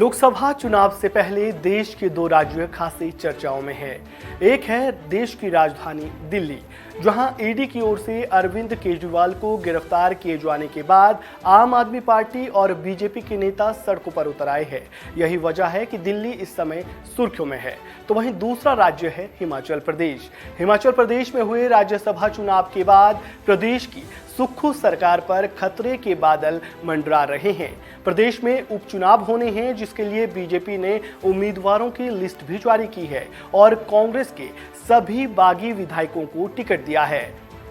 लोकसभा चुनाव से पहले देश के दो राज्य खासी चर्चाओं में हैं। एक है देश की राजधानी दिल्ली, जहां ईडी की ओर से अरविंद केजरीवाल को गिरफ्तार किए जाने के बाद आम आदमी पार्टी और बीजेपी के नेता सड़कों पर उतर आए हैं। यही वजह है कि दिल्ली इस समय सुर्खियों में है। तो वहीं दूसरा राज्य है हिमाचल प्रदेश। हिमाचल प्रदेश में हुए राज्यसभा चुनाव के बाद प्रदेश की सुक्खू सरकार पर खतरे के बादल मंडरा रहे हैं। प्रदेश में उपचुनाव होने हैं, जिसके लिए बीजेपी ने उम्मीदवारों की लिस्ट भी जारी की है और कांग्रेस के सभी बागी विधायकों को टिकट दिया है।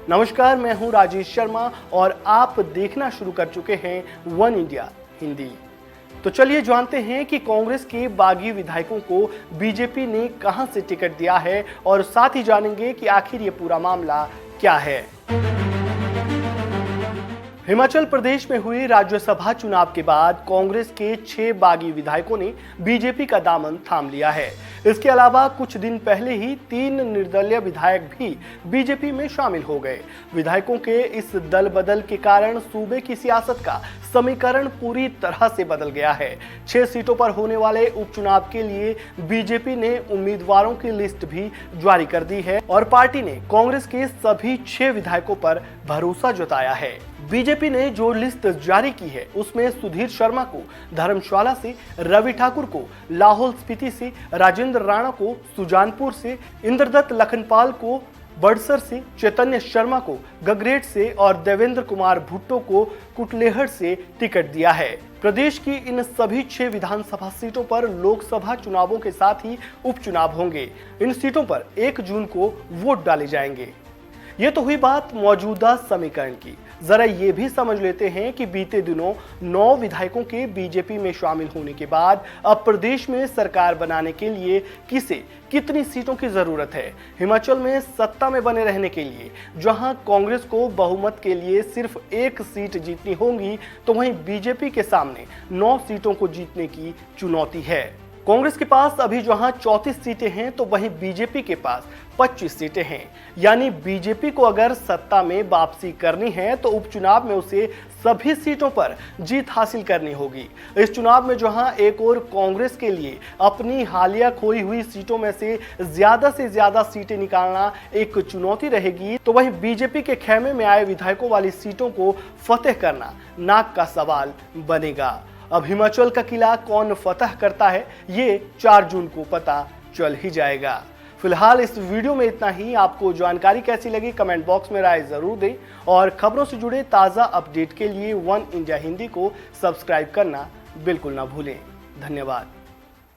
नमस्कार, मैं हूं राजेश शर्मा और आप देखना शुरू कर चुके हैं वन इंडिया हिंदी। तो चलिए जानते हैं कि कांग्रेस के बागी विधायकों को बीजेपी ने कहां से टिकट दिया है और साथ ही जानेंगे कि आखिर ये पूरा मामला क्या है। हिमाचल प्रदेश में हुए राज्यसभा चुनाव के बाद कांग्रेस के 6 बागी विधायकों ने बीजेपी का दामन थाम लिया है। इसके अलावा कुछ दिन पहले ही 3 निर्दलीय विधायक भी बीजेपी में शामिल हो गए। विधायकों के इस दल बदल के कारण सूबे की सियासत का समीकरण पूरी तरह से बदल गया है। 6 सीटों पर होने वाले उपचुनाव के लिए बीजेपी ने उम्मीदवारों की लिस्ट भी जारी कर दी है और पार्टी ने कांग्रेस के सभी 6 विधायकों पर भरोसा जताया है। बीजेपी ने जो लिस्ट जारी की है उसमें सुधीर शर्मा को धर्मशाला से, रवि ठाकुर को लाहौल स्पीति से, राजेंद्र राणा को सुजानपुर से, इंद्रदत्त लखनपाल को बड़सर से, चैतन्य शर्मा को गगरेट से और देवेंद्र कुमार भुट्टो को कुटलेहड़ से टिकट दिया है। प्रदेश की इन सभी 6 विधानसभा सीटों पर लोकसभा चुनावों के साथ ही उपचुनाव होंगे। इन सीटों पर 1 जून को वोट डाले जाएंगे। ये तो हुई बात मौजूदा समीकरण की। जरा ये भी समझ लेते हैं कि बीते दिनों 9 विधायकों के बीजेपी में शामिल होने के बाद अब प्रदेश में सरकार बनाने के लिए किसे कितनी सीटों की जरूरत है। हिमाचल में सत्ता में बने रहने के लिए जहां कांग्रेस को बहुमत के लिए सिर्फ 1 सीट जीतनी होगी, तो वहीं बीजेपी के सामने 9 सीटों को जीतने की चुनौती है। कांग्रेस के पास अभी जहां 34 सीटें हैं, तो वहीं बीजेपी के पास 25 सीटें हैं। यानी बीजेपी को अगर सत्ता में वापसी करनी है तो उपचुनाव में उसे सभी सीटों पर जीत हासिल करनी होगी। इस चुनाव में जहां एक और कांग्रेस के लिए अपनी हालिया खोई हुई सीटों में से ज्यादा सीटें निकालना एक चुनौती रहेगी, तो वहीं बीजेपी के खेमे में आए विधायकों वाली सीटों को फतेह करना नाक का सवाल बनेगा। अब हिमाचल का किला कौन फतह करता है, ये 4 जून को पता चल ही जाएगा। फिलहाल इस वीडियो में इतना ही। आपको जानकारी कैसी लगी कमेंट बॉक्स में राय जरूर दें और खबरों से जुड़े ताज़ा अपडेट के लिए वन इंडिया हिंदी को सब्सक्राइब करना बिल्कुल ना भूलें। धन्यवाद।